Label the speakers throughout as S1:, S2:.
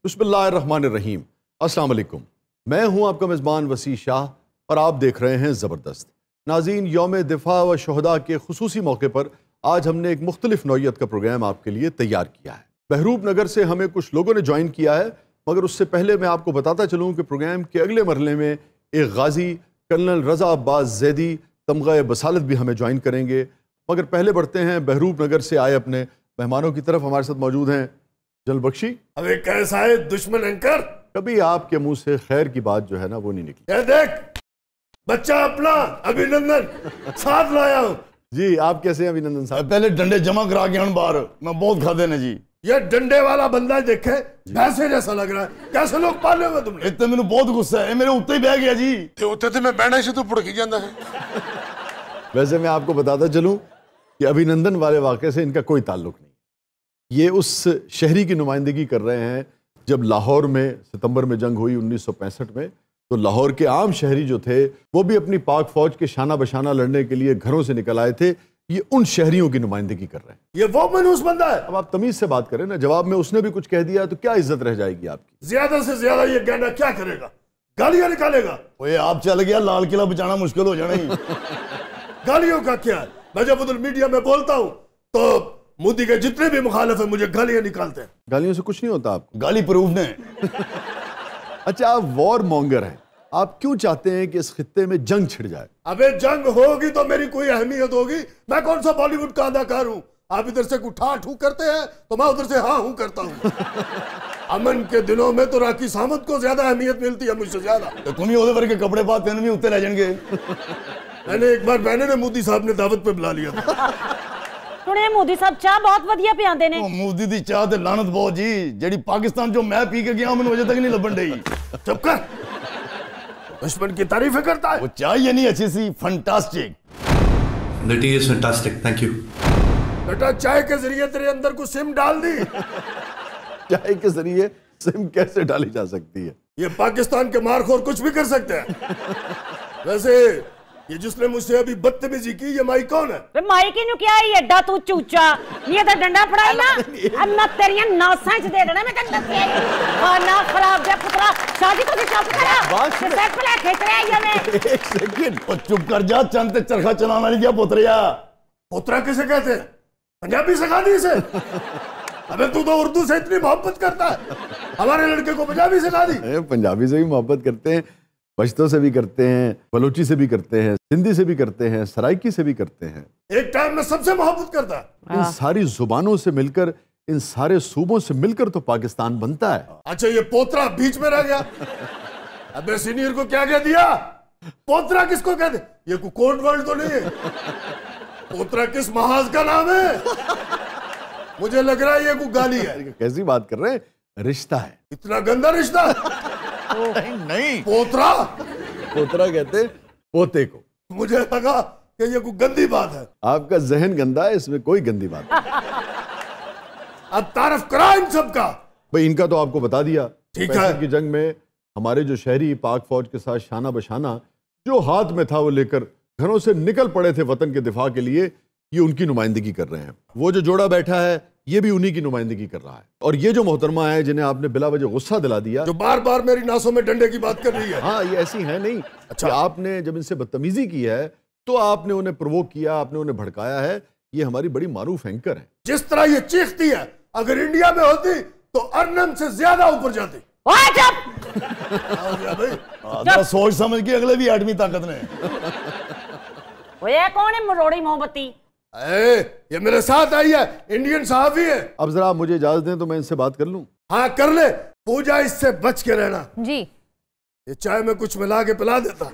S1: बिस्मिल्लाहिर्रहमानिर्रहीम। अस्सलाम वालेकुम। मैं हूं आपका मेज़बान वसी शाह और आप देख रहे हैं ज़बरदस्त। नाज़रीन, यौम दिफा व शुहदा के खुसूसी मौके पर आज हमने एक मुख्तलिफ नौइयत का प्रोग्राम आपके लिए तैयार किया है। बहरूप नगर से हमें कुछ लोगों ने ज्वाइन किया है, मगर उससे पहले मैं आपको बताता चलूँ कि प्रोग्राम के अगले मरहले में एक गाजी कर्नल रज़ा अब्बास ज़ैदी तमग़ा बसालत भी हमें ज्वाइन करेंगे। मगर पहले बढ़ते हैं बहरूप नगर से आए अपने मेहमानों की तरफ। हमारे साथ मौजूद हैं जनरल बख्शी।
S2: अबे कैसा है दुश्मन एंकर?
S1: कभी आपके मुंह से खैर की बात जो है ना वो नहीं निकली।
S2: ये देख बच्चा अपना अभिनंदन साथ लाया हूँ।
S1: जी आप कैसे हैं अभिनंदन साहब?
S3: पहले डंडे जमा करा के बाहर मैं बहुत खाते ने जी।
S2: ये डंडे वाला बंदा देखे भैंसे जैसा लग रहा है, कैसे लोग पाले हुए तुमने?
S3: इतने मैंने बहुत गुस्सा है, मेरे उत्ते ही बह गया जी।
S2: उत्ते तो मैं बहना से तू भुड़की जाता है।
S1: वैसे मैं आपको बताता चलूं कि अभिनंदन वाले वाक़े से इनका कोई ताल्लुक नहीं। ये उस शहरी की नुमाइंदगी कर रहे हैं जब लाहौर में सितंबर में जंग हुई 1965 में, तो लाहौर के आम शहरी जो थे वो भी अपनी पाक फौज के शाना बशाना लड़ने के लिए घरों से निकल आए थे। ये उन शहरियों की नुमाइंदगी कर रहे हैं।
S2: ये वो मनहूस बंदा है।
S1: अब आप तमीज से बात करें ना, जवाब में उसने भी कुछ कह दिया तो क्या इज्जत रह जाएगी आपकी?
S2: ज्यादा से ज्यादा ये गैंडा क्या करेगा? गालियां निकालेगा।
S3: ओए आप चल गया, लाल किला बचाना मुश्किल हो जाना ही।
S2: गालियों का क्या है? मैं जब उधर मीडिया में बोलता हूँ तो मोदी के जितने भी मुखालिफ है मुझे गालियां निकालते हैं।
S1: गालियों से कुछ नहीं होता आपको?
S3: गाली प्रूफ ने।
S1: अच्छा, आप वॉर मॉन्गर हैं, आप क्यों चाहते हैं कि इस खित्ते में जंग छिड़ जाए?
S2: अबे जंग होगी तो मेरी कोई अहमियत होगी? मैं कौन सा बॉलीवुड का अदाकार हूँ? आप इधर से उठा ठू करते हैं तो मैं उधर से हाँ हूँ करता हूँ। अमन के दिनों में तो राखी सावंत को ज्यादा अहमियत मिलती है मुझसे ज्यादा।
S3: तो तुम ही ओदे के कपड़े पाते भी उत्ते रह जाएंगे।
S2: मैंने एक बार बहने ने मोदी साहब ने दावत पे बुला लिया था।
S4: सुने मोदी साहब चाह बहुत वधिया पियाते ने।
S3: मोदी दी चाह ते लानत बहुत जी, जेडी पाकिस्तान जो मैं पी के गया मैंने अजे तक नहीं लबन दी।
S2: चुप कर, दुश्मन की तारीफें करता है।
S3: वो चाह ये नहीं अच्छी सी fantastic.
S5: The tea is fantastic, thank you.
S2: बेटा चाय के जरिए तेरे अंदर को सिम डाल दी।
S1: चाय के जरिए सिम कैसे डाली जा सकती है?
S2: ये पाकिस्तान के मारखोर कुछ भी कर सकते हैं। वैसे ये जिसने मुझसे अभी बदतमीजी की, ये माई कौन है?
S4: वे माई की नु क्या है एडा तू चूचा? ये तो डंडा फड़ाई ना, अब मैं तेरी नासां च दे देना। मैं कहंदा खाना खराब दे पुत्रा, शादी को चुप करा। सेट पे खींच रहा है ये मैं।
S1: एक सेकंड,
S3: और चुप कर जा, चंद ते चरखा चलाने वाली क्या पोतरिया।
S2: पोतरा किसे कहते हैं? पंजाबी सिखा दी इसे। अबे तू तो उर्दू से इतनी मोहब्बत करता है, हमारे लड़के को पंजाबी सिखा दी।
S1: पंजाबी से भी मोहब्बत करते हैं, पश्तो से भी करते हैं, बलोची से भी करते हैं, सिंधी से भी करते हैं, सराइकी से भी करते हैं।
S2: एक टाइम में सबसे मोहब्बत करता है।
S1: इन सारी जुबानों से मिलकर, इन सारे सूबों से मिलकर तो पाकिस्तान बनता है।
S2: अच्छा ये पोतरा बीच में रह गया। अबे सीनियर को क्या कह दिया? पोतरा किसको कहते? ये कोई कोड वर्ड तो नहीं है। पोतरा किस महाज का नाम है? मुझे लग रहा है ये कोई गाली है।
S1: कैसी बात कर रहे हैं? रिश्ता है।
S2: इतना गंदा रिश्ता?
S3: नहीं
S2: पोतरा
S1: पोतरा कहते हैं पोते को।
S2: मुझे लगा कि ये कोई गंदी बात है।
S1: आपका जहन गंदा है, इसमें कोई गंदी बात नहीं।
S2: अब तारफ करा इन सब का।
S1: भाई इनका तो आपको बता दिया।
S2: ठीक
S1: पैंसठ
S2: है।
S1: की जंग में हमारे जो शहरी पाक फौज के साथ शाना बशाना जो हाथ में था वो लेकर घरों से निकल पड़े थे वतन के दिफा के लिए, ये उनकी नुमाइंदगी कर रहे हैं। वो जो जोड़ा बैठा है ये भी उन्हीं की नुमाइंदगी कर रहा है। और ये जो मोहतरमा है जिन्हें आपने बिला वजह गुस्सा दिला दिया,
S2: जो बार बार मेरी नासों में डंडे की बात कर रही है।
S1: हाँ ये ऐसी है नहीं।
S2: अच्छा।
S1: कि आपने जब इनसे बदतमीजी की है तो आपने उन्हें प्रोवोक किया, आपने उन्हें भड़काया है। ये हमारी बड़ी मारूफ एंकर है।
S2: जिस तरह ये चीखती है, अगर इंडिया में होती तो अर्नम से ज्यादा ऊपर जाती।
S4: ओए चुप!
S2: भाई
S3: सोच समझ के अगले भी आदमी ताकत ने।
S4: ओए कौन है मरोड़ी मोहब्बती?
S2: ये मेरे साथ आई है, इंडियन साहब ही है।
S1: अब जरा आप मुझे इजाजत दें तो मैं इनसे बात कर लूं।
S2: हाँ कर ले। पूजा इससे बच के रहना
S4: जी।
S2: ये चाय में कुछ मिला के पिला देता,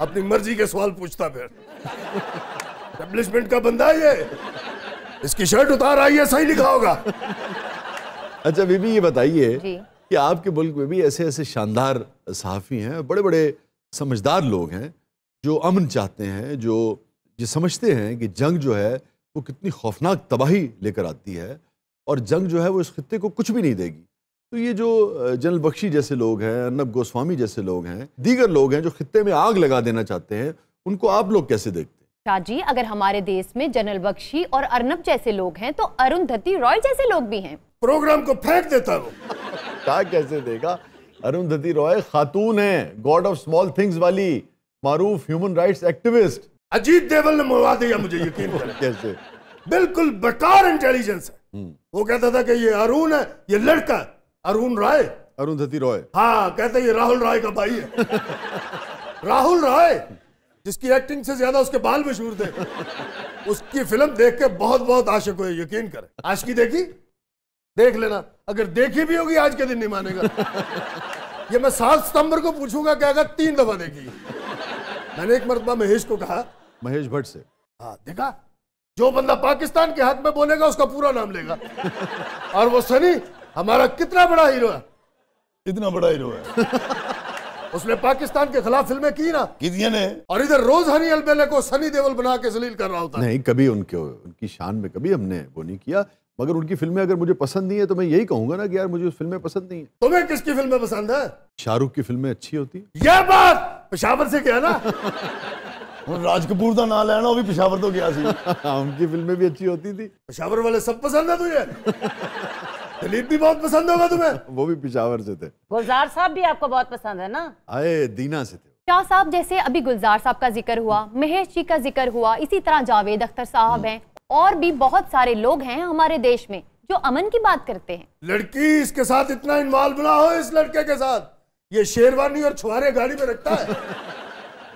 S2: अपनी मर्जी के सवाल पूछता। फिर एस्टेब्लिशमेंट का बंदा है ये। इसकी शर्ट उतार आई है, सही लिखा होगा।
S1: अच्छा बीबी ये बताइए कि आपके मुल्क में भी ऐसे ऐसे शानदार सहाफ़ी हैं, बड़े बड़े समझदार लोग हैं जो अमन चाहते हैं, जो ये समझते हैं कि जंग जो है वो कितनी खौफनाक तबाही लेकर आती है और जंग जो है वो इस खित्ते को कुछ भी नहीं देगी। तो ये जो जनरल बख्शी जैसे लोग हैं, अर्नब गोस्वामी जैसे लोग हैं, दीगर लोग हैं जो खित्ते में आग लगा देना चाहते हैं, उनको आप लोग कैसे देखते हैं?
S6: शाह जी, अगर हमारे देश में जनरल बख्शी और अर्नब जैसे लोग हैं तो अरुंधति रॉय जैसे लोग भी हैं।
S2: प्रोग्राम को फेंक देता वो।
S1: उठा कैसे देगा? अरुंधति रॉय खातून है, गॉड ऑफ स्मॉल थिंग्स वाली मारूफ ह्यूमन राइट्स एक्टिविस्ट।
S2: अजीत देवल ने मरवा दिया मुझे, यकीन करें।
S1: कैसे?
S2: बिल्कुल बेकार इंटेलिजेंस है। वो कहता था कि ये अरुण है, ये लड़का अरुण राय,
S1: अरुंधति रॉय।
S2: हाँ, कहते ये राहुल राय का भाई है। राहुल राय, जिसकी एक्टिंग से ज्यादा उसके बाल मशहूर थे। उसकी फिल्म देख के बहुत बहुत आशिक हुए, यकीन करें। आशिकी देखी? देख लेना, अगर देखी भी होगी आज के दिन नहीं मानेगा। ये मैं 7 सितंबर को पूछूंगा, क्या 3 दफा देखी। मैंने एक मरतबा महेश को कहा,
S1: महेश भट्ट से,
S2: हाँ देखा, जो बंदा पाकिस्तान के हक में बोलेगा उसका पूरा नाम लेगा। और वो सनी हमारा कितना बड़ा हीरो है,
S3: इतना बड़ा हीरो है।
S2: उसने पाकिस्तान के खिलाफ फिल्में की ना,
S3: कितनी ने,
S2: और इधर रोज हनी अलबेले को सनी देओल बना के जलील कर रहा होता है।
S1: नहीं, कभी उनकी शान में कभी हमने वो नहीं किया, मगर उनकी फिल्में अगर मुझे पसंद नहीं है तो मैं यही कहूंगा ना कि यार मुझे उस फिल्में पसंद नहीं है।
S2: तुम्हें किसकी फिल्में पसंद है?
S1: शाहरुख की फिल्में अच्छी होती है।
S2: यह बात पेशावर से क्या ना।
S3: राज कपूर का नाम लेना, वो भी पेशावर तो गया सी।
S1: उनकी फिल्में भी अच्छी होती थी।
S2: पेशावर वाले सब पसंद है तुझे? दिलीप भी बहुत पसंद होगा तुम्हें।
S1: वो भी पेशावर से थे।
S4: गुलजार साहब भी आपको बहुत पसंद है ना?
S1: आए दीना से थे।
S6: शाह साहब, जैसे अभी गुलजार साहब का जिक्र हुआ, महेश जी का जिक्र हुआ, इसी तरह जावेद अख्तर साहब हैं, और भी बहुत सारे लोग हैं हमारे देश में जो अमन की बात करते हैं।
S2: लड़की इसके साथ इतना इन्वॉल्व ना हो, इस लड़के के साथ। ये शेरवानी और छुआरे गाड़ी में रखता है,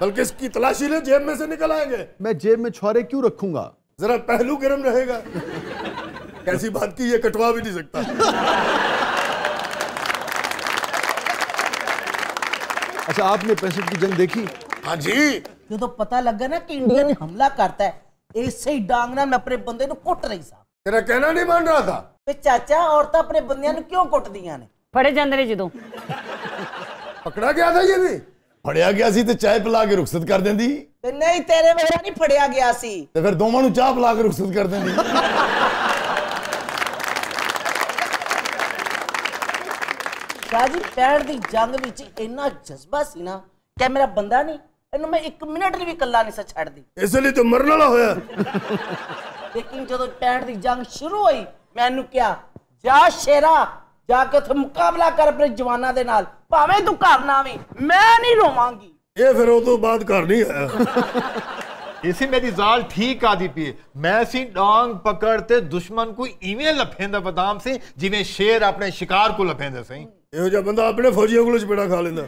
S2: बल्कि इसकी तलाशी ले, जेब में से निकल आएंगे।
S1: मैं जेब में छुआरे क्यों रखूंगा?
S2: जरा पहलू गर्म रहेगा। कैसी बात की, ये कटवा भी नहीं सकता।
S1: अच्छा, आपने 65 की जंग देखी?
S2: हाँ जी।
S7: जो तो पता लगा ना कि इंडिया ने हमला करता है, ऐसे ही डांगना मैं अपने बंदे को कुट रही सा।
S2: तेरा कहना नहीं मान रहा था?
S7: ते चाचा, औरत अपने बंदियां ने क्यों कुट दिया ने?
S4: फड़े जांदे ने जदों।
S2: पकड़ा गया था ये भी?
S3: फड़िया गया सी ते चाय पिला के रुखसत कर देंदी।
S7: ते नहीं, तेरे मेरा नहीं फड़िया गया सी।
S3: ते फिर दोवां नूं चाह पिला के रुखसत कर देंदी।
S7: शाह जी, 65 दी जंग विच इन्ना जज्बा सी ना कि मेरा बंदा नहीं, इन्हू मैं 1 मिनट भी कल्ला नहीं सा छड़ दी।
S2: इसलिए तो मरने वाला होया।
S7: लेकिन जो 65 दी जंग शुरू हुई, मैनू क्या, जा शेरा, जाके उथे मुकाबला कर अपने जवाना दे नाल, भावें तू घर ना आवी, मैं नहीं रोवांगी।
S2: ये फिर वो तो बात कर नहीं है।
S8: इसी मेरी जाल ठीक आदि पी, मैं सी डांग पकड़ते दुश्मन को इवें लफेंदा बदाम से जिवें शेर अपने शिकार को लफेंदे सही।
S2: ਇਹੋ ਜਿਹਾ ਬੰਦਾ ਆਪਣੇ ਫੌਜੀਆਂ ਕੋਲ ਚਪੇੜਾ ਖਾ ਲੈਂਦਾ।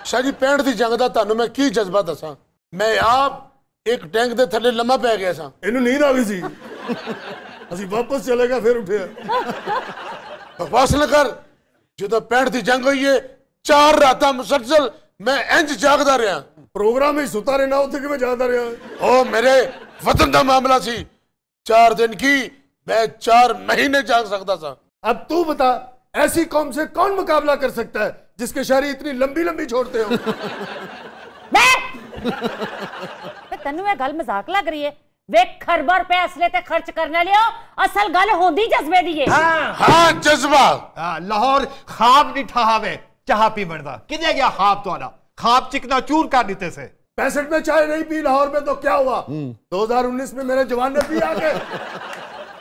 S9: शाह जी 65 ਦੀ ਜੰਗ ਦਾ ਤੁਹਾਨੂੰ ਮੈਂ ਕੀ ਜਜ਼ਬਾ ਦੱਸਾਂ। ਮੈਂ ਆਪ ਇੱਕ ਟੈਂਕ ਦੇ ਥੱਲੇ ਲੰਮਾ ਪੈ ਗਿਆ ਸਾਂ।
S2: ਇਹਨੂੰ ਨੀਂਦ ਆ ਗਈ ਸੀ। ਅਸੀਂ ਵਾਪਸ ਚਲੇ ਗਏ, ਫਿਰ ਉੱਠਿਆ।
S9: ਬਕਵਾਸ ਨਾ ਕਰ। ਜਦੋਂ 65 ਦੀ ਜੰਗ ਹੋਈ ਏ, 4 ਰਾਤਾਂ ਮੁਸਲਸਲ ਮੈਂ ਇੰਜ ਜਾਗਦਾ ਰਿਹਾ।
S2: ਪ੍ਰੋਗਰਾਮ ਵਿੱਚ ਸੁੱਤਾ ਰਹਿਣਾ, ਉੱਥੇ ਕਿਵੇਂ ਜਾਗਦਾ ਰਿਹਾ?
S9: ਉਹ ਮੇਰੇ ਵਤਨ ਦਾ ਮਾਮਲਾ ਸੀ। 4 दिन की मैं 4 महीने जाग सकता था।
S2: अब तू बता, ऐसी कौम से कौन मुकाबला कर सकता है जिसके शहरी इतनी लंबी लंबी छोड़ते हो?
S4: तेनू ये गल मजाक लग रही है? वे खरबा रुपए असले ते खर्च करने लियो, असल गल होंदी जज्बे दी है।
S9: हाँ जज्बा।
S8: लाहौर खाब नहीं ठहावे चाह पी बनता किधे गया खाब तो खाब चिकना चूर कर देते से।
S2: 65 में चाय नहीं पी लाहौर में तो क्या हुआ? 2019 में मेरे जवान ने पी आके।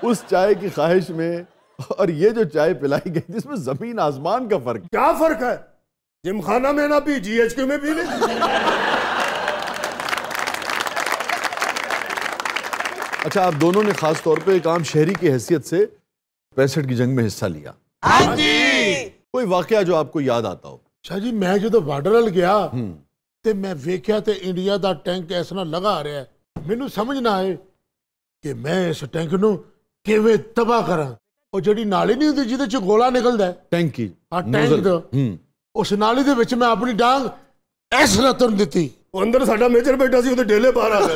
S1: उस चाय की ख्वाहिश में और ये जो चाय पिलाई गई जिसमें जमीन आसमान का फर्क।
S2: क्या फर्क है? जिमखाना में ना पी, GHQ में पी ले।
S1: अच्छा, आप दोनों ने खास तौर पे एक आम शहरी की हैसियत से 65 की जंग में हिस्सा लिया।
S9: हाँ जी।
S1: कोई वाकया जो आपको याद आता हो?
S9: शाह जी, मैं जो बार्डर वाल गया ते मैं वेख्या ते इंडिया दा टैंक इस तरह लगा आ रहा है। मैनू समझ ना आए कि मैं इस टैंक नू किवें तबाह करा। ਉਹ ਜਿਹੜੀ ਨਾਲੀ ਨਹੀਂ ਹੁੰਦੀ ਜਿਹਦੇ ਚ ਗੋਲਾ ਨਿਕਲਦਾ ਹੈ,
S1: टैंक की
S9: ਆ ਟੈਂਕ ਦਾ, ਉਸ ਨਾਲੀ ਦੇ ਵਿੱਚ ਮੈਂ ਆਪਣੀ ਡਾਂਗ ਇਸ ਤਰ੍ਹਾਂ ਤੁਰਨ ਦਿੱਤੀ।
S2: ਉਹ ਅੰਦਰ ਸਾਡਾ ਮੇਜਰ ਬੈਠਾ ਸੀ, ਉਹਦੇ ਢੇਲੇ ਬਾਹਰ ਆ ਗਏ।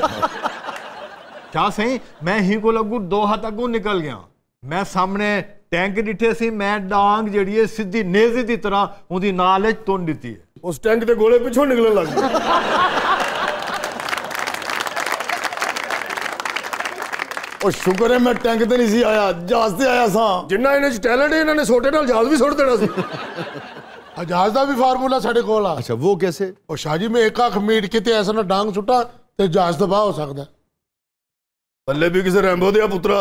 S8: क्या सही मैं ही को लगू 2 हाथ अगू निकल गया। मैं सामने टैंक डिठे सी, मैं डांग जड़ी है सीधी नेज़े की तरह उदी नाल तुन दी है।
S2: उस टैंक के गोले पिछों निकलने लग गए।
S3: और शुक्र है मैं टैंक ते नहीं सी आया, जहाज ते आया सा।
S2: जिन्ना इन्हें टैलेंट है, इन्होंने छोटे नाल जहाज भी छोड़ देना सी।
S9: जहाज का भी फार्मूला साढ़े कोल आ।
S1: अच्छा, वो कैसे?
S9: और शाह जी, मैं एक अख मीट के ते ऐसा ना डांग सुटा ते जहाज तबाह हो सकता है।
S2: पल्ले भी किसी रैम्बो दिया पुत्रा।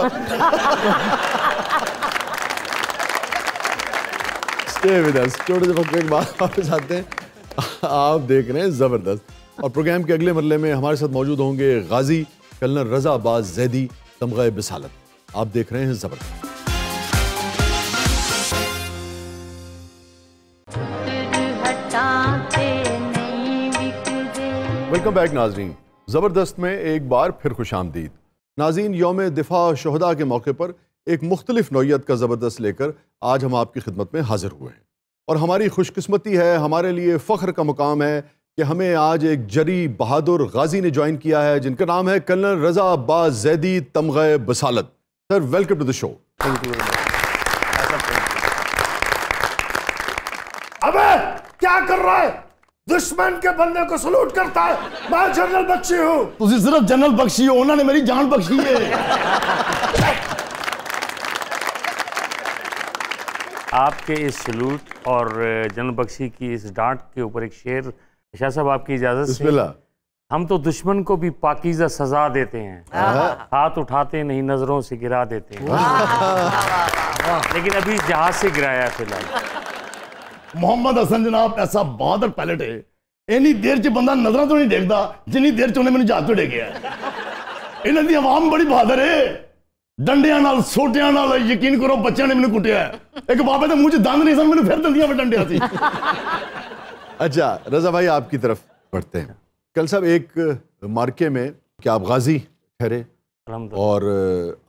S1: Stay with us. छोटे से वक्त के बाद वापस आते हैं। आप देख रहे हैं जबरदस्त और प्रोग्राम के अगले मरले में हमारे साथ मौजूद होंगे गाजी कर्नल रजा अब्बास जैदी तमग़े बिसालत। आप देख रहे हैं जबरदस्त। वेलकम बैक नाजरीन। जबरदस्त में एक बार फिर खुशामदीद। नाज़रीन, यौम दिफा शुहदा के मौके पर एक मुख्तलिफ नौइयत का ज़बरदस्त लेकर आज हम आपकी खिदमत में हाजिर हुए हैं और हमारी खुशकिस्मती है, हमारे लिए फ़ख्र का मुकाम है कि हमें आज एक जरी बहादुर गाजी ने ज्वाइन किया है जिनका नाम है कर्नल रजा अब्बास जैदी तमग़े बिसालत। Sir, welcome to the show.
S2: Thank you. अबे क्या कर रहा है? दुश्मन के बंदे को सलूट करता है। मैं जनरल बख्शी हूं।
S3: तुझे सिर्फ जनरल बख्शी हो, उन्होंने मेरी जान बख्शी है।
S10: आपके इस सलूट और जनरल बख्शी की इस डांट के ऊपर एक शेर, शाह साहब आपकी इजाजत से। हम तो दुश्मन को भी पाकीज़ा सजा देते हैं, हाथ उठाते नहीं नजरों से गिरा देते हैं, लेकिन अभी जहाज से गिराया फिलहाल।
S3: मोहम्मद हसन जनाब ऐसा बहादुर पायलट है, इन्नी देर च बंदा नजर तो नहीं देखता जिन्नी देर च उन्हें मैंने जहाज तो डेकिया। इन्हां दी आवाम बड़ी बहादुर है, डंडियां नाल सोटियां नाल यकीन करो बच्चों ने मैंने कुटिया। एक बाबे के मुंह च दंद नहीं सन, मैंने फिर दंदियां में डंडियां सी।
S1: अच्छा रजा भाई, आपकी तरफ बढ़ते हैं। कल साहब एक मार्के में क्या आप गाजी ठहरे और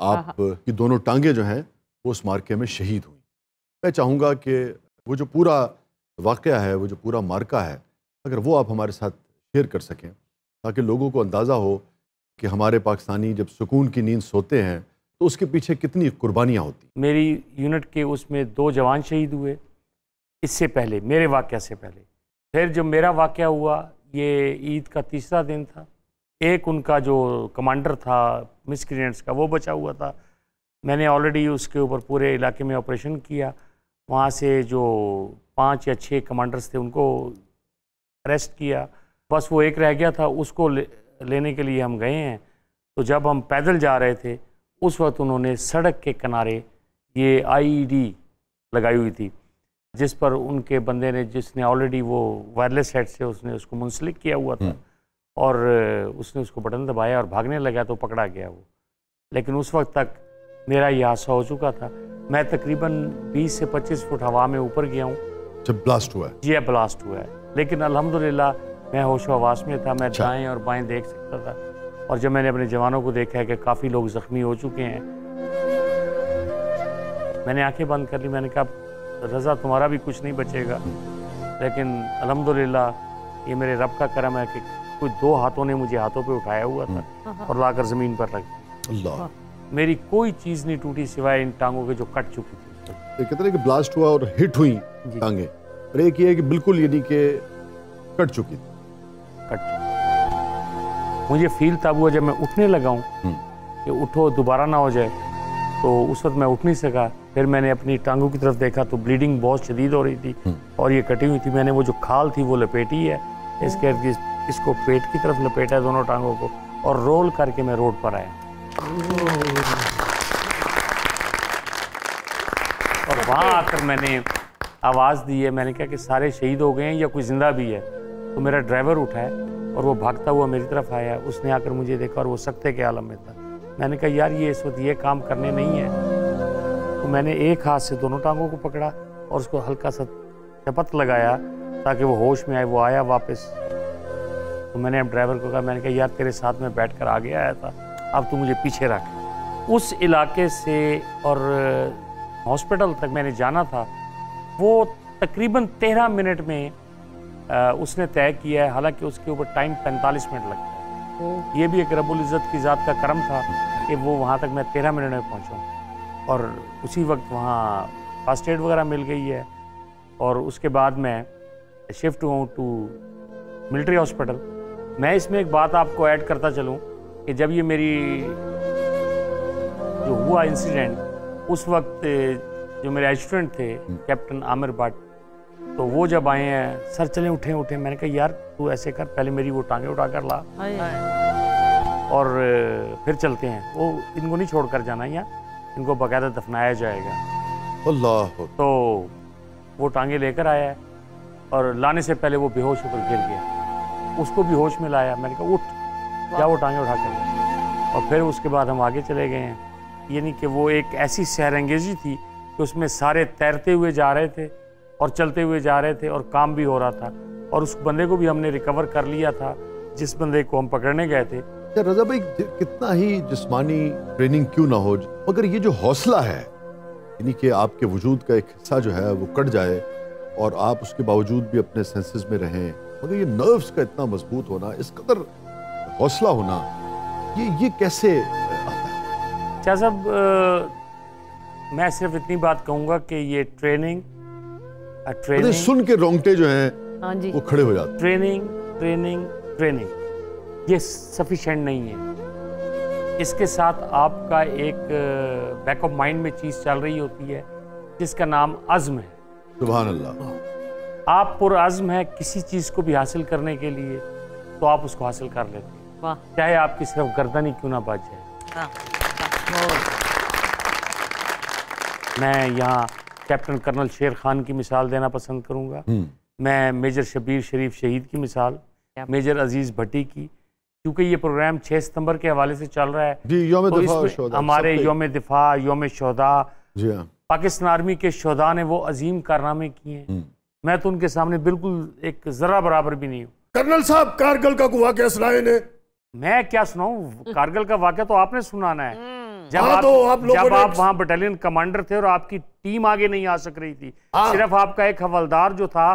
S1: आपकी दोनों टांगे जो हैं वो उस मार्के में शहीद हुई। मैं चाहूँगा कि वो जो पूरा वाक़या है, वो जो पूरा मार्का है, अगर वो आप हमारे साथ शेयर कर सकें ताकि लोगों को अंदाज़ा हो कि हमारे पाकिस्तानी जब सुकून की नींद सोते हैं तो उसके पीछे कितनी कुर्बानियाँ होती।
S10: मेरी यूनिट के उसमें 2 जवान शहीद हुए इससे पहले, मेरे वाक़या से पहले। फिर जब मेरा वाक़या हुआ, ये ईद का तीसरा दिन था, एक उनका जो कमांडर था मिसक्रिएंट्स का वो बचा हुआ था। मैंने ऑलरेडी उसके ऊपर पूरे इलाके में ऑपरेशन किया। वहाँ से जो 5 या 6 कमांडर्स थे उनको अरेस्ट किया, बस वो एक रह गया था, उसको लेने के लिए हम गए हैं। तो जब हम पैदल जा रहे थे उस वक्त उन्होंने सड़क के किनारे ये IED लगाई हुई थी, जिस पर उनके बंदे ने, जिसने ऑलरेडी वो वायरलेस सेट से उसने उसको मुंसलिक किया हुआ था और उसने उसको बटन दबाया और भागने लगा तो पकड़ा गया वो। लेकिन उस वक्त तक मेरा ये हादसा हो चुका था। मैं तकरीबन 20 से 25 फुट हवा में ऊपर गया हूँ
S1: जब ब्लास्ट हुआ है।
S10: जी ब्लास्ट हुआ है, लेकिन अल्हम्दुलिल्लाह मैं होश हवास में था, मैं दाएं और बाएं देख सकता था। और जब मैंने अपने जवानों को देखा है कि काफ़ी लोग ज़ख्मी हो चुके हैं, मैंने आंखें बंद कर ली। मैंने कहा रज़ा तुम्हारा भी कुछ नहीं बचेगा। लेकिन अल्हम्दुलिल्लाह ये मेरे रब का करम है कि कोई 2 हाथों ने मुझे हाथों पे उठाया हुआ था और लाकर ज़मीन पर रख दिया।
S1: अल्लाह,
S10: मेरी कोई चीज़ नहीं टूटी सिवाय इन टांगों के जो कट चुकी थी।
S1: एक कहते हैं कि ब्लास्ट हुआ और हिट हुई टांगे, और एक ये है कि बिल्कुल यानी कि कट चुकी थी।
S10: मुझे फील तब हुआ जब मैं उठने लगा हूँ कि उठो दोबारा ना हो जाए, तो उस वक्त मैं उठ नहीं सका। फिर मैंने अपनी टांगों की तरफ देखा तो ब्लीडिंग बहुत शदीद हो रही थी और ये कटी हुई थी। मैंने वो जो खाल थी वो लपेटी है, इसके इसको पेट की तरफ लपेटा है दोनों टांगों को और रोल करके मैं रोड पर आया। और वहाँ आकर मैंने आवाज़ दी है, मैंने कहा कि सारे शहीद हो गए हैं या कोई ज़िंदा भी है। तो मेरा ड्राइवर उठा है और वो भागता हुआ मेरी तरफ आया। उसने आकर मुझे देखा और वो सख्ते के आलम में था। मैंने कहा यार ये इस वक्त ये काम करने नहीं है। तो मैंने एक हाथ से दोनों टांगों को पकड़ा और उसको हल्का सा चपत लगाया ताकि वो होश में आए। वो आया वापस। तो मैंने अब ड्राइवर को कहा, मैंने कहा यार तेरे साथ में बैठ कर आगे आया था, अब तू मुझे पीछे रख। उस इलाके से और हॉस्पिटल तक मैंने जाना था, वो तकरीबन 13 मिनट में उसने तय किया है। हालांकि उसके ऊपर टाइम 45 मिनट लगता है। ये भी एक रब्बुल इज़्ज़त की ज़ात का करम था कि वो वहाँ तक मैं 13 मिनट में पहुँचा और उसी वक्त वहाँ फर्स्ट एड वगैरह मिल गई है। और उसके बाद मैं शिफ्ट हुआ टू मिलिट्री हॉस्पिटल। मैं इसमें एक बात आपको ऐड करता चलूँ कि जब ये मेरी जो हुआ इंसिडेंट, उस वक्त जो मेरे एडजुटेंट थे कैप्टन आमिर भट्ट, तो वो जब आए हैं, सर चले उठे। मैंने कहा यार तू ऐसे कर, पहले मेरी वो टांगे उठा कर ला और फिर चलते हैं। वो इनको नहीं छोड़ कर जाना, यहाँ इनको बाकायदा दफनाया जाएगा।
S1: अल्लाह।
S10: तो वो टांगे लेकर आया है और लाने से पहले वो बेहोश होकर गिर गया। उसको भी होश में लाया, मैंने कहा उठ, क्या वो टांगे उठा कर, और फिर उसके बाद हम आगे चले गए हैं। यानी कि वो एक ऐसी सहरंगेजी थी कि उसमें सारे तैरते हुए जा रहे थे और चलते हुए जा रहे थे और काम भी हो रहा था, और उस बंदे को भी हमने रिकवर कर लिया था जिस बंदे को हम पकड़ने गए थे।
S1: रजा भाई, कितना ही जिस्मानी ट्रेनिंग क्यों ना हो, मगर ये जो हौसला है, यानी कि आपके वजूद का एक हिस्सा जो है वो कट जाए और आप उसके बावजूद भी अपने सेंसेस में रहें, मगर ये नर्व्स का इतना मजबूत होना, इस कदर हौसला होना, ये कैसे आता है?
S10: शाह साहब, मैं सिर्फ इतनी बात कहूँगा कि ये ट्रेनिंग
S1: सुन के रोंगटे जो हैं वो खड़े हो जाते।
S10: ट्रेनिंग ट्रेनिंग ट्रेनिंग ये सफिशिएंट नहीं है। इसके साथ आपका एक बैक ऑफ माइंड में चीज़ चल रही होती है जिसका नाम अज़्म है।
S1: सुभान अल्लाह।
S10: आप पुरअज़्म है किसी चीज़ को भी हासिल करने के लिए तो आप उसको हासिल कर लेते हैं, चाहे आपकी सिर्फ गर्दन ही क्यों ना बच जाए। मैं यहाँ कैप्टन कर्नल शेर खान की मिसाल देना पसंद करूँगा। मैं मेजर शबीर शरीफ शहीद की मिसाल, मेजर अजीज़ भट्टी की, क्योंकि ये प्रोग्राम 6 सितंबर के हवाले से चल रहा है तो हमारे योम दिफा, योम शोहदा, पाकिस्तान आर्मी के शोहदा ने वो अजीम कारनामे किए हैं। मैं तो उनके सामने बिल्कुल एक जरा बराबर भी नहीं हूँ।
S2: कर्नल साहब, कारगिल का वाक़या सुनाए ने।
S10: मैं क्या सुनाऊं? कारगिल का वाक़या तो आपने सुनाना है। जब
S2: आप
S10: वहाँ बटालियन कमांडर थे और आपकी टीम आगे नहीं आ सक रही थी, सिर्फ आपका एक हवलदार जो था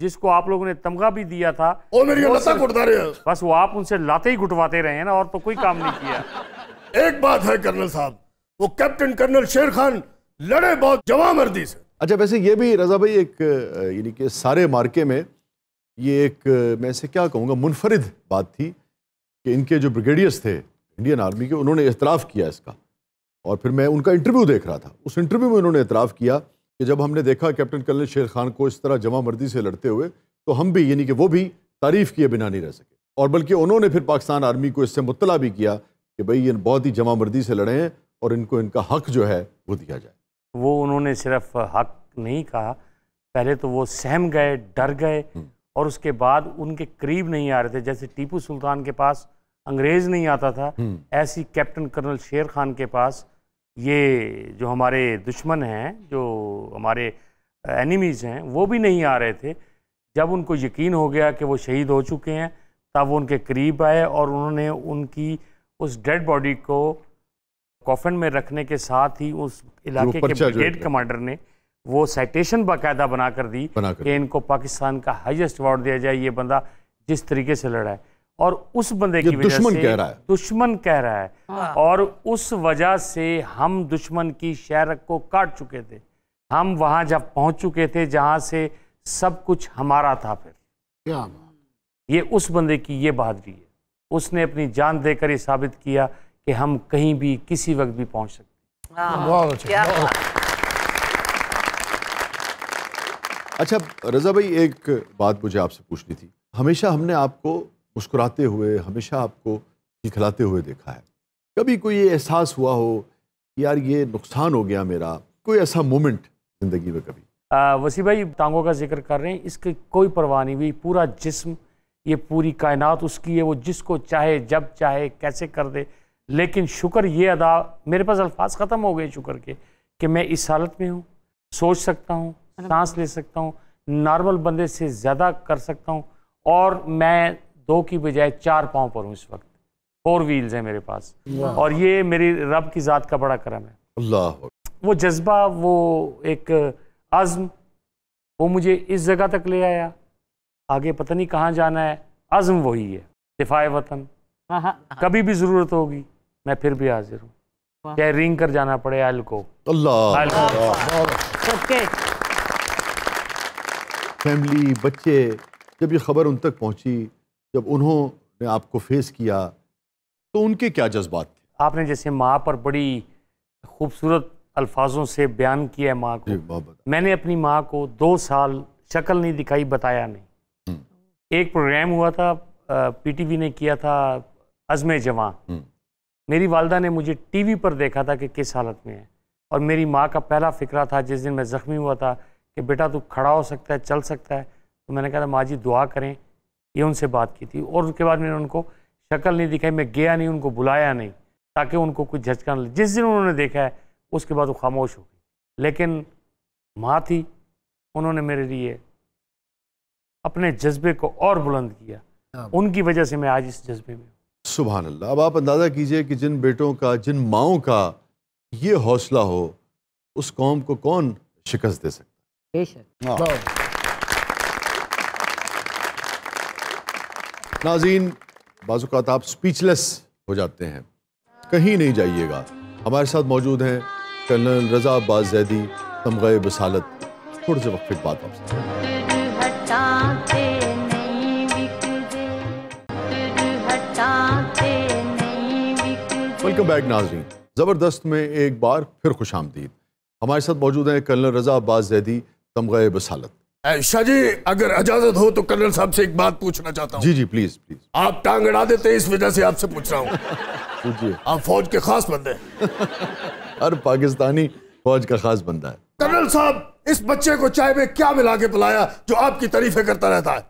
S10: जिसको आप लोगों ने तमगा भी दिया था, बस वो आप उनसे लाते ही घुटवाते रहे हैं ना, और तो कोई काम नहीं किया।
S2: एक बात है कर्नल साहब, वो कैप्टन कर्नल शेर खान लड़े बहुत जवामर्दी से।
S1: अच्छा, वैसे ये भी रजा भाई एक यानी कि सारे मार्के में ये एक मैं से क्या कहूँगा मुनफरिद बात थी कि इनके जो ब्रिगेडियर्स थे इंडियन आर्मी के, उन्होंने इतराफ़ किया इसका, और फिर मैं उनका इंटरव्यू देख रहा था। उस इंटरव्यू में उन्होंने इतराफ़ किया कि जब हमने देखा कैप्टन कर्नल शेर खान को इस तरह जमा मर्दी से लड़ते हुए, तो हम भी यानी कि वो भी तारीफ़ किए बिना नहीं रह सके, और बल्कि उन्होंने फिर पाकिस्तान आर्मी को इससे मुत्तला भी किया कि भाई ये बहुत ही जमा मर्दी से लड़े हैं और इनको इनका हक जो है वो दिया जाए।
S10: वो उन्होंने सिर्फ हक नहीं कहा, पहले तो वो सहम गए, डर गए, और उसके बाद उनके करीब नहीं आ रहे थे। जैसे टीपू सुल्तान के पास अंग्रेज़ नहीं आता था, ऐसी कैप्टन कर्नल शेर खान के पास ये जो हमारे दुश्मन हैं, जो हमारे एनिमीज़ हैं, वो भी नहीं आ रहे थे। जब उनको यकीन हो गया कि वो शहीद हो चुके हैं, तब वो उनके करीब आए और उन्होंने उनकी उस डेड बॉडी को कॉफन में रखने के साथ ही उस इलाके के ब्रिगेड कमांडर ने वो साइटेशन बाकायदा बना कर दी कि इनको पाकिस्तान का हाईएस्ट अवार्ड दिया जाए, ये बंदा जिस तरीके से लड़ा है। और उस बंदे की वजह से दुश्मन कह रहा है, और उस वजह से हम दुश्मन की शहरक को काट चुके थे। हम वहां जब पहुंच चुके थे जहां से सब कुछ हमारा था। फिर क्या ये उस बंदे की ये बहादुरी है, उसने अपनी जान देकर ये साबित किया कि हम कहीं भी किसी वक्त भी पहुंच सकते हैं।
S9: बहुत अच्छा।
S1: अच्छा रजा भाई, एक बात मुझे आपसे पूछनी थी। हमेशा हमने आपको मुस्कुराते हुए, हमेशा आपको खिलखिलाते हुए देखा है। कभी कोई ये एहसास हुआ हो कि यार ये नुकसान हो गया मेरा, कोई ऐसा मोमेंट जिंदगी में कभी?
S10: वसी भाई, टांगों का जिक्र कर रहे हैं, इसकी कोई परवाह नहीं हुई। पूरा जिस्म, ये पूरी कायनात उसकी है, वो जिसको चाहे जब चाहे कैसे कर दे। लेकिन शुक्र ये अदा, मेरे पास अल्फाज ख़त्म हो गए शुक्र के, कि मैं इस हालत में हूँ, सोच सकता हूँ, सांस ले सकता हूँ, नॉर्मल बंदे से ज़्यादा कर सकता हूँ, और मैं 2 की बजाय 4 पाँव पर हूँ इस वक्त। 4 व्हील्स हैं मेरे पास, और ये मेरी रब की ज़ात का बड़ा करम है।
S1: अल्लाह।
S10: वो जज्बा, वो एक अज़्म, वो मुझे इस जगह तक ले आया। आगे पता नहीं कहाँ जाना है, अज़्म वही है, दिफाए वतन। कभी भी ज़रूरत होगी मैं फिर भी हाजिर हूँ, चाहे रिंग कर जाना पड़े आयल को।
S1: अल्लाह। फैमिली, बच्चे, जब ये खबर उन तक पहुंची, जब उन्होंने आपको फेस किया, तो उनके क्या जज्बात थे?
S10: आपने जैसे माँ पर बड़ी खूबसूरत अल्फाजों से बयान किया है माँ को। मैंने अपनी माँ को 2 साल शक्ल नहीं दिखाई, बताया नहीं। एक प्रोग्राम हुआ था, पीटीवी ने किया था, अज़्म जवां। मेरी वालदा ने मुझे टीवी पर देखा था कि किस हालत में है, और मेरी माँ का पहला फ़िक्रा था जिस दिन मैं ज़ख्मी हुआ था कि बेटा तू खड़ा हो सकता है, चल सकता है। तो मैंने कहा माँ जी दुआ करें, ये उनसे बात की थी। और उसके बाद मैंने उनको शक्ल नहीं दिखाई, मैं गया नहीं, उनको बुलाया नहीं, ताकि उनको कुछ झटका न लगे। जिस दिन उन्होंने देखा है उसके बाद वो खामोश हो गई। लेकिन माँ थी, उन्होंने मेरे लिए अपने जज्बे को और बुलंद किया। उनकी वजह से मैं आज इस जज्बे में हूँ।
S1: सुभान अल्लाह। अब आप अंदाज़ा कीजिए कि जिन बेटों का, जिन माओं का ये हौसला हो, उस कौम को कौन शिकस्त दे सकता है। नाज़रीन, बाज़ औक़ात आप स्पीचलेस हो जाते हैं। कहीं नहीं जाइएगा, हमारे साथ मौजूद हैं कर्नल रज़ा अब्बास ज़ैदी, तमग़े बसालत। थोड़े से वक्फे बाद आपसे। वेलकम बैक नाज़रीन। ज़बरदस्त में एक बार फिर खुश आमदीद। हमारे साथ मौजूद हैं कर्नल रज़ा अब्बास ज़ैदी, तमग़े बसालत।
S2: शाह जी, अगर इजाजत हो तो कर्नल साहब से एक बात पूछना चाहता हूँ।
S1: जी जी, प्लीज प्लीज।
S2: आप टांग अड़ा देते हैं, इस वजह से आपसे पूछ रहा हूँ। आप फौज के खास बंदे हैं।
S1: हर पाकिस्तानी फौज का खास बंदा है।
S2: कर्नल साहब, इस बच्चे को चाय में क्या मिला के पिलाया जो आपकी तारीफें करता रहता है?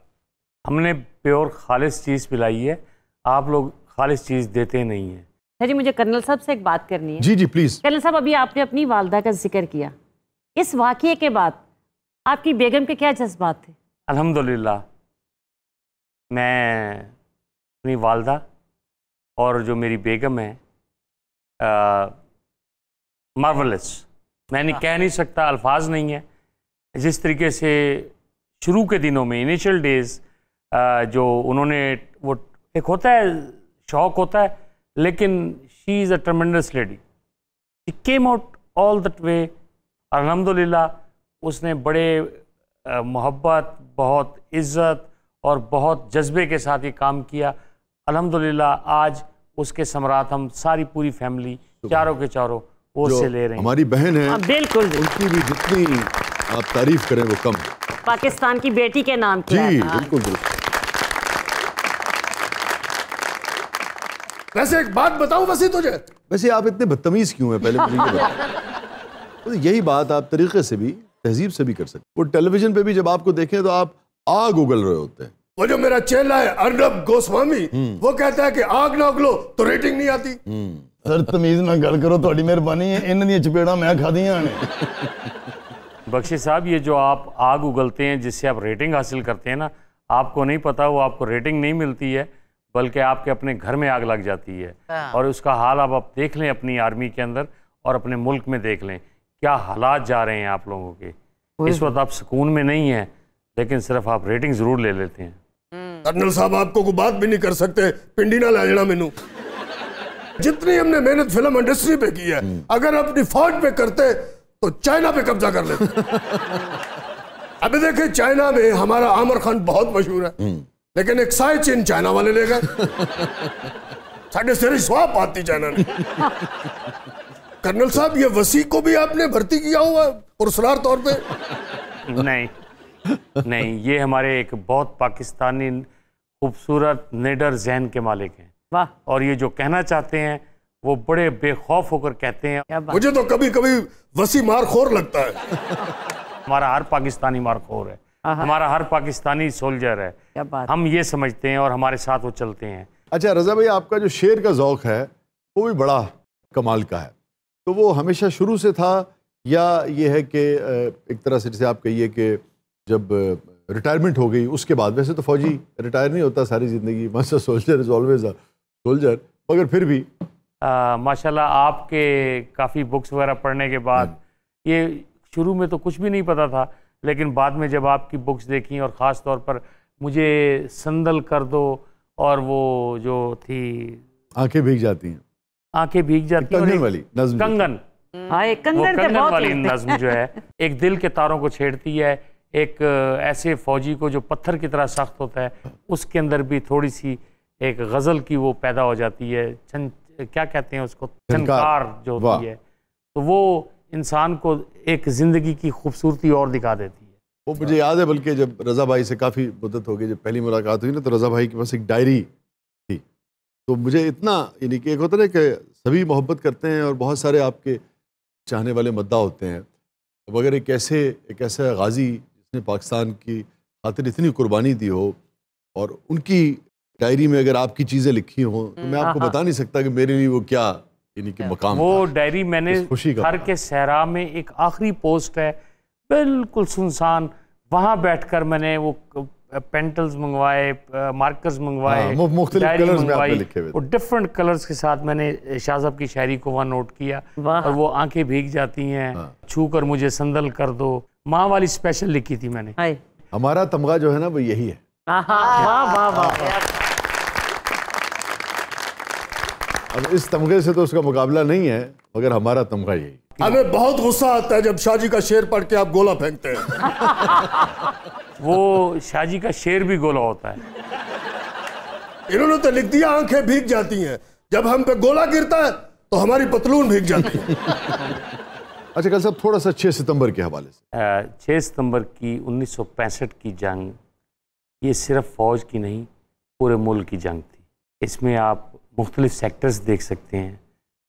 S10: हमने प्योर खालिस चीज़ पिलाई है, आप लोग खालिस चीज़ देते नहीं हैं।
S4: जी, मुझे कर्नल साहब से एक बात करनी है।
S1: जी जी प्लीज।
S4: कर्नल साहब, अभी आपने अपनी वालदा का जिक्र किया, इस वाक़ये के बाद आपकी बेगम के क्या जज्बात थे?
S10: अल्हम्दुलिल्लाह, मैं अपनी वालदा और जो मेरी बेगम है, मार्वलस, मैंने कह नहीं सकता, अल्फाज नहीं है। जिस तरीके से शुरू के दिनों में, इनिशियल डेज, जो उन्होंने, वो एक होता है शौक होता है, लेकिन she is a tremendous lady, she came out all that way. अल्हम्दुलिल्लाह, उसने बड़े मोहब्बत, बहुत इज़्ज़त और बहुत जज्बे के साथ ये काम किया। अल्हम्दुलिल्लाह, आज उसके समरात हम सारी पूरी फैमिली, चारों के चारों, वो उससे ले रहे हैं।
S1: हमारी बहन है,
S4: बिल्कुल,
S1: उनकी भी जितनी आप तारीफ करें वो कम है।
S4: पाकिस्तान की बेटी के नाम
S1: जी बिल्कुल बिल्कुल।
S2: वैसे एक बात बताऊं वसी तुझे,
S1: वैसे आप इतने बदतमीज क्यों हैं? पहले मुझे ये बताओ। तो यही बात आप तरीके से भी, तहजीब से भी कर सकते। वो टेलीविजन पे भी जब आपको देखें तो आप आग उगल रहे होते हैं।
S2: वो जो मेरा चेला है अर्नब गोस्वामी, वो कहता है कि आग ना उगलो तो रेटिंग नहीं आती।
S3: सर तमीज ना गल करो, थोड़ी मेहरबानी है। इन दी चपेड़ा मैं खादियां ने।
S10: बख्शी साहब, ये जो आप आग उगलते हैं जिससे आप रेटिंग हासिल करते हैं ना, आपको नहीं पता वो आपको रेटिंग नहीं मिलती है, बल्कि आपके अपने घर में आग लग जाती है। और उसका हाल अब आप देख लें अपनी आर्मी के अंदर और अपने मुल्क में देख लें, क्या हालात जा रहे हैं आप लोगों के। इस वक्त आप सुकून में नहीं हैं, लेकिन सिर्फ आप रेटिंग जरूर ले लेते हैं।
S2: कर्नल साहब, आपको कोई बात भी नहीं कर सकते, पिंडी ना ला जाना मैनू। जितनी हमने मेहनत फिल्म इंडस्ट्री पे की है, अगर अपनी फौज पे करते तो चाइना पे कब्जा कर लेते। अभी देखिए, चाइना में हमारा आमिर खान बहुत मशहूर है, लेकिन एक साय चीन चाइना वाले ले गए। साढ़े सिर स्वाप आती चाइना ने। कर्नल साहब, ये वसी को भी आपने भर्ती किया हुआ पुरस्कार तौर पे?
S10: नहीं नहीं, ये हमारे एक बहुत पाकिस्तानी खूबसूरत निडर जहन के मालिक हैं।
S4: वाह।
S10: और ये जो कहना चाहते हैं वो बड़े बेखौफ होकर कहते हैं।
S2: मुझे तो कभी कभी वसी मारखोर लगता है।
S10: हमारा हर पाकिस्तानी मारखोर है, हमारा हर पाकिस्तानी सोल्जर है।
S4: क्या बात।
S10: हम ये समझते हैं और हमारे साथ वो चलते हैं।
S1: अच्छा रज़ा भाई, आपका जो शेर का ज़ौक़ है वो भी बड़ा कमाल का है, तो वो हमेशा शुरू से था या ये है कि एक तरह से जैसे आप कहिए कि जब रिटायरमेंट हो गई उसके बाद? वैसे तो फौजी रिटायर नहीं होता सारी ज़िंदगी, master soldier is always a soldier, मगर फिर भी
S10: माशाल्लाह आपके काफ़ी बुक्स वगैरह पढ़ने के बाद, ये शुरू में तो कुछ भी नहीं पता था, लेकिन बाद में जब आपकी बुक्स देखी और ख़ास तौर पर मुझे संदल कर दो और वो जो थी
S1: आंखें भीग जाती हैं,
S10: आंखें भीग जाती हैं,
S1: कंगन वाली नज़्म,
S10: कंगन, कंगन वाली नज़्म जो है एक दिल के तारों को छेड़ती है। एक ऐसे फौजी को जो पत्थर की तरह सख्त होता है, उसके अंदर भी थोड़ी सी एक गज़ल की वो पैदा हो जाती है, क्या कहते हैं उसको, छनकार जो होती है, तो वो इंसान को एक ज़िंदगी की खूबसूरती और दिखा देती है।
S1: वो मुझे याद है, बल्कि जब रज़ा भाई से काफ़ी मुद्दत हो गई, जब पहली मुलाकात हुई ना, तो रज़ा भाई के पास एक डायरी थी, तो मुझे इतना, यानी कि एक होता है कि सभी मोहब्बत करते हैं और बहुत सारे आपके चाहने वाले मद्दा होते हैं, अब अगर एक ऐसा गाजी जिसने पाकिस्तान की खातिर इतनी कुर्बानी दी हो और उनकी डायरी में अगर आपकी चीज़ें लिखी हों तो मैं आपको बता नहीं सकता कि मेरे लिए वो क्या यानी कि मकाम
S10: वो
S1: था।
S10: डायरी मैंने घर के सहरा में एक आखिरी पोस्ट है, बिल्कुल सुनसान, वहाँ बैठकर मैंने वो पेंटल्स मंगवाए, मार्कर्स मंगवाए, डायरी मंगवाई और डिफरेंट कलर्स के साथ मैंने शाह साहब की शायरी को वहाँ नोट किया। और वो आंखें भीग जाती हैं, छू कर मुझे संदल कर दो, माँ वाली स्पेशल लिखी थी मैंने।
S1: हमारा तमगा जो है ना वो यही है।
S4: वाह वाह वाह।
S1: अब इस तमगे से तो उसका मुकाबला नहीं है, मगर हमारा तमगा यही।
S2: हमें बहुत गुस्सा आता है जब शाहजी का शेर पढ़ के आप गोला फेंकते हैं।
S10: वो शाहजी का शेर भी गोला होता है।
S2: इन्होंने तो लिख दिया आंखें भीग जाती हैं, जब हम पे गोला गिरता है तो हमारी पतलून भीग जाती है।
S1: अच्छा कल साहब थोड़ा सा 6 सितंबर के हवाले से।
S10: 6 सितंबर की 1965 की जंग, ये सिर्फ फौज की नहीं पूरे मुल्क की जंग थी। इसमें आप मुख्तलिफ सेक्टर्स देख सकते हैं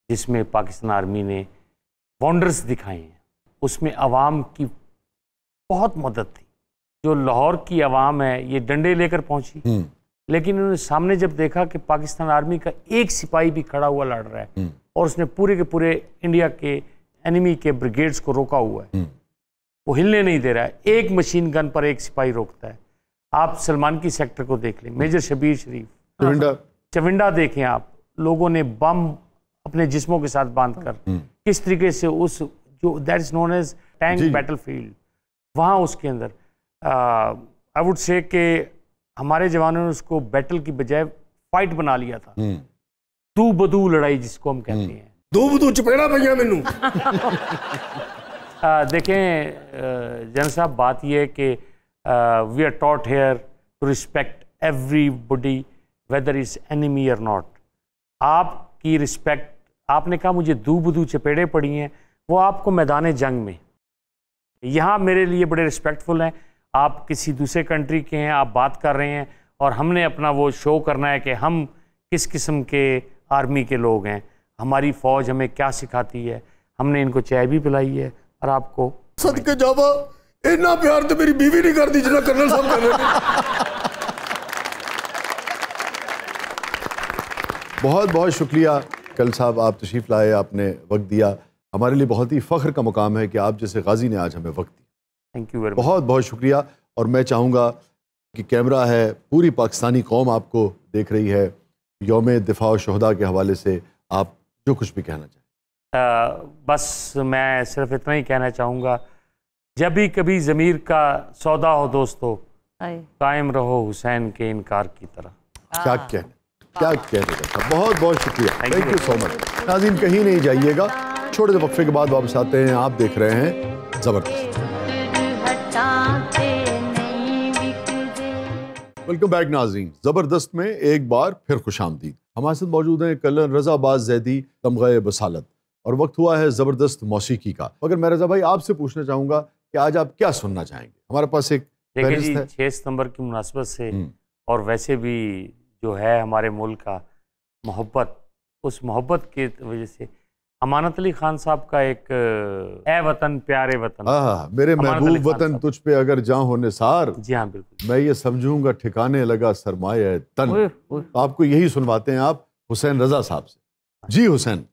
S10: जिसमें पाकिस्तान आर्मी ने वंडर्स दिखाए हैं। उसमें आवाम की बहुत मदद थी। जो लाहौर की आवाम है ये डंडे लेकर पहुंची, लेकिन उन्होंने सामने जब देखा कि पाकिस्तान आर्मी का एक सिपाही भी खड़ा हुआ लड़ रहा है और उसने पूरे के पूरे इंडिया के एनिमी के ब्रिगेड्स को रोका हुआ है, वो हिलने नहीं दे रहा है, एक मशीन गन पर एक सिपाही रोकता है। आप सलमान की सेक्टर को देख लें, मेजर शबीर शरीफ, चविंडा देखें आप, लोगों ने बम अपने जिस्मों के साथ बांधकर किस तरीके से उस जो that is known as tank battlefield, वहाँ उसके अंदर आई वुड से कि हमारे जवानों ने उसको बैटल की बजाय फाइट बना लिया था। दू बदू लड़ाई जिसको हम कहते हैं।
S2: दू बदू चपेड़ा भैया मैनू।
S10: देखें जन साहब, बात यह है कि we are taught here to respect everybody whether is enemy और नॉट। आपकी रिस्पेक्ट, आपने कहा मुझे दू बदू चपेड़े पड़ी हैं, वो आपको मैदान जंग में, यहाँ मेरे लिए बड़े रिस्पेक्टफुल हैं। आप किसी दूसरे कंट्री के हैं, आप बात कर रहे हैं और हमने अपना वो शो करना है कि हम किस किस्म के आर्मी के लोग हैं, हमारी फ़ौज हमें क्या सिखाती है। हमने इनको चाय भी पिलाई है और आपको
S2: सदके जावा इतना प्यार तो मेरी बीवी नहीं करती जितना कर्नल साहब कर रहे हैं।
S1: बहुत बहुत शुक्रिया कल साहब, आप तशरीफ़ लाए, आपने वक्त दिया। हमारे लिए बहुत ही फ़ख्र का मुकाम है कि आप जैसे गाजी ने आज हमें वक्त दिया।
S10: Thank you very much.
S1: बहुत बहुत शुक्रिया। और मैं चाहूँगा कि कैमरा है, पूरी पाकिस्तानी कौम आपको देख रही है, यौम दिफा शुहदा के हवाले से आप जो कुछ भी कहना चाहें।
S10: बस मैं सिर्फ इतना ही कहना चाहूँगा, जब भी कभी ज़मीर का सौदा हो दोस्तों, कायम रहो हुसैन के इनकार की तरह।
S1: क्या कहने। बहुत बहुत शुक्रिया, थैंक यू सो मच। नाज़रीन कहीं नहीं जाइएगा, छोटे से वक्फे के बाद वापस आते हैं। आप देख रहे हैं ज़बरदस्त। वेलकम बैक नाज़रीन। ज़बरदस्त में एक बार फिर खुशामदीद। हमारे साथ मौजूद हैं कल्लन रज़ा बाज़ ज़ैदी, तमग़े बसालत, और वक्त हुआ है ज़बरदस्त मौसीकी का। मगर मैं रज़ा भाई आपसे पूछना चाहूँगा कि आज आप क्या सुनना चाहेंगे? हमारे पास एक
S10: देखिए जी, 6 सितंबर की मुनासबत से और वैसे भी जो है हमारे मुल्क का मोहब्बत, उस मोहब्बत की वजह से अमानत अली खान साहब का एक ए वतन प्यारे वतन,
S1: मेरे महबूब वतन तुझ पे अगर जां हो निसार,
S10: जी हाँ बिल्कुल,
S1: मैं ये समझूंगा ठिकाने लगा सरमाया तन। आपको यही सुनवाते हैं आप हुसैन रजा साहब से। जी हुसैन।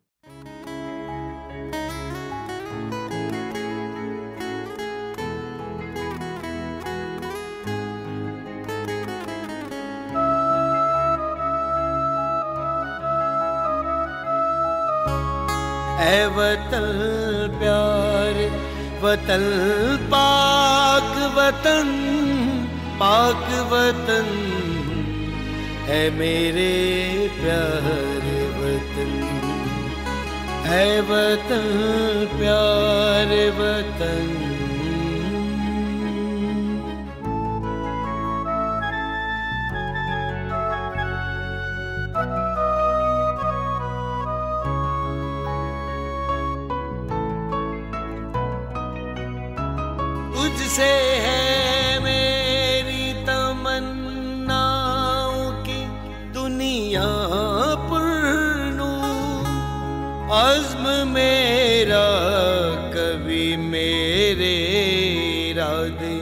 S11: ऐ वतन प्यार वतन पाक वतन, पाक वतन है मेरे प्यारे वतन, ऐ वतन प्यारे वतन। तुझसे है मेरी तमन्नाओं की दुनिया पुरनूर, अज़्म मेरा कभी मेरे इरादे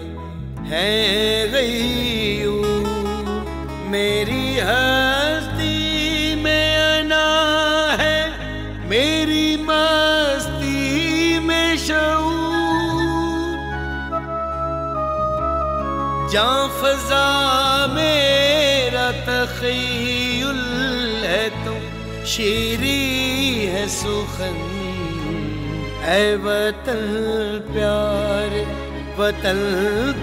S11: हैं गयूर, मेरी हस्ती में अना है, मेरी मस्ती में शऊर, जां फज़ा मेरा तख़य्युल है तो शीरी है सुखन। ऐ वतन प्यारे वतन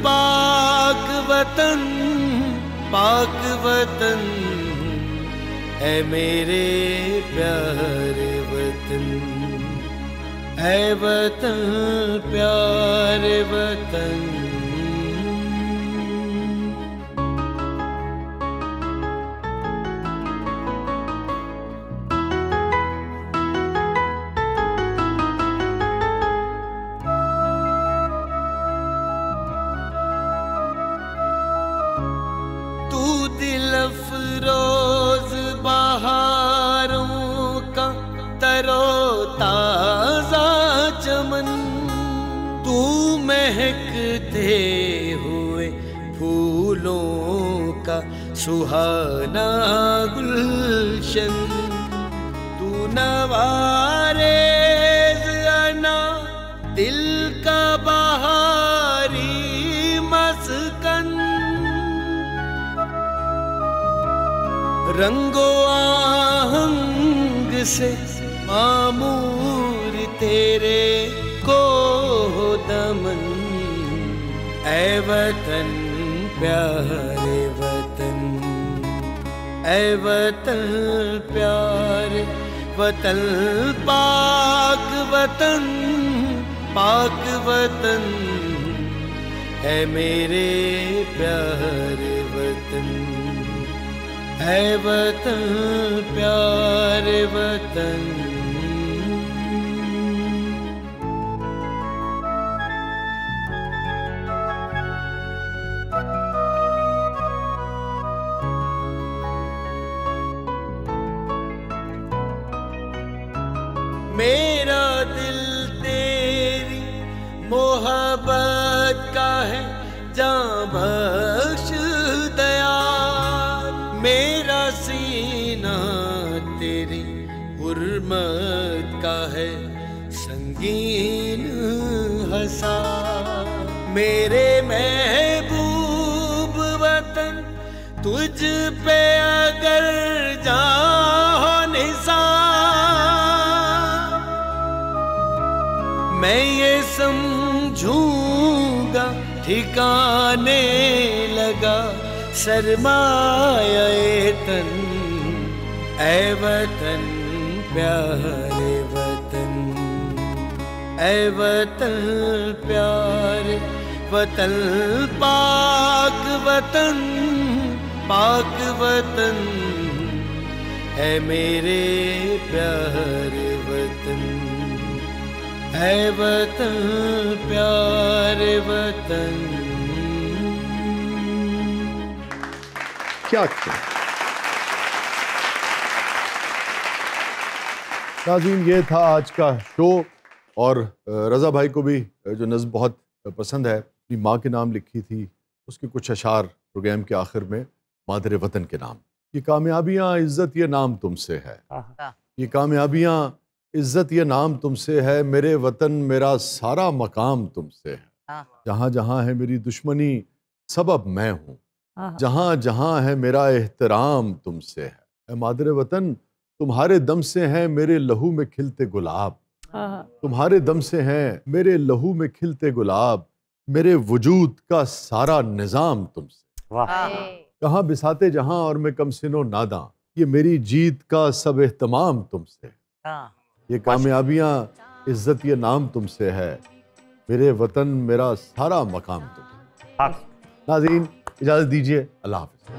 S11: पाक वतन, पाक वतन है मेरे प्यारे वतन। ऐ वतन प्यारे वतन। रोज बहारों का तरो ताजा चमन, तू महकते हुए फूलों का सुहाना गुलशन, तू नवारेज़ अना दिल का बहारी मस्कन, रंगो आहंग से मामूर तेरे को दमन। ऐ वतन प्यारे वतन, ऐ वतन प्यारे वतन पाक वतन, पाक वतन है मेरे प्यारे वतन। ऐ वतन प्यारे वतन। मेरा दिल तेरी मोहब्बत का है जां बख्श दया, मेरा सीना तेरी हुर्मत का है संगीन हसा, मेरे महबूब वतन तुझ पे अगर जाओ निसार, मैं ये समझूंगा ठिकाने लगा सरमाए तन। ऐ वतन प्यारे वतन, ऐ वतन प्यारे वतन पाक वतन, पाक वतन है मेरे प्यारे वतन। ऐ वतन प्यारे वतन।
S1: क्या नाज़रीन, ये था आज का शो। और रज़ा भाई को भी जो नज़्म बहुत पसंद है, अपनी माँ के नाम लिखी थी, उसके कुछ अशार प्रोग्राम के आखिर में, मादरे वतन के नाम। ये कामयाबियाँ इज़्ज़त ये नाम तुमसे है, ये कामयाबियाँ इज़्ज़त ये नाम तुमसे है, मेरे वतन मेरा सारा मकाम तुमसे है। जहाँ जहाँ है मेरी दुश्मनी सबब मैं हूँ, जहाँ जहाँ है मेरा एहतराम तुमसे है। ऐ मादरे वतन तुम्हारे दम से हैं मेरे लहू में खिलते गुलाब, तुम्हारे दम से हैं मेरे लहू में खिलते गुलाब, मेरे वजूद का सारा निज़ाम तुमसे। कहाँ बिसाते जहाँ और मैं कम सिनो नादा, ये मेरी जीत का सब एहतमाम तुमसे। ये कामयाबियाँ इज़्ज़त ये नाम तुमसे है, मेरे वतन मेरा सारा मकाम तुमसे। नाज़रीन इजाज़त दीजिए, अल्लाह हाफ़िज़।